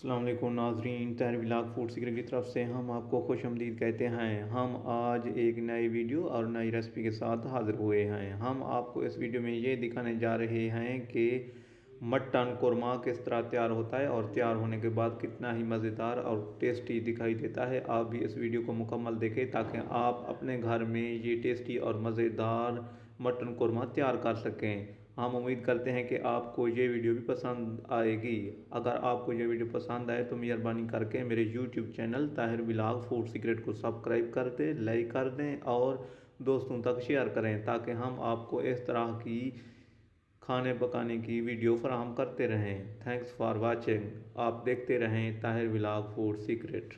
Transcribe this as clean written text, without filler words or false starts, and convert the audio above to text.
अस्सलाम वालेकुम नाज़रीन, ताहिर व्लॉग फूड सीक्रेट की तरफ से हम आपको खुशआमदीद कहते हैं। हम आज एक नई वीडियो और नई रेसिपी के साथ हाज़िर हुए हैं। हम आपको इस वीडियो में ये दिखाने जा रहे हैं कि मटन कोरमा किस तरह तैयार होता है और तैयार होने के बाद कितना ही मज़ेदार और टेस्टी दिखाई देता है। आप भी इस वीडियो को मुकम्मल देखें ताकि आप अपने घर में ये टेस्टी और मज़ेदार मटन कोरमा तैयार कर सकें। हम उम्मीद करते हैं कि आपको ये वीडियो भी पसंद आएगी। अगर आपको ये वीडियो पसंद आए तो मेहरबानी करके मेरे YouTube channel Tahir vlog food secret को सब्सक्राइब कर दें, लाइक कर दें और दोस्तों तक शेयर करें ताकि हम आपको इस तरह की खाने पकाने की वीडियो फराहम करते रहें। Thanks for watching. आप देखते रहें ताहिर व्लॉग फूड सीक्रेट।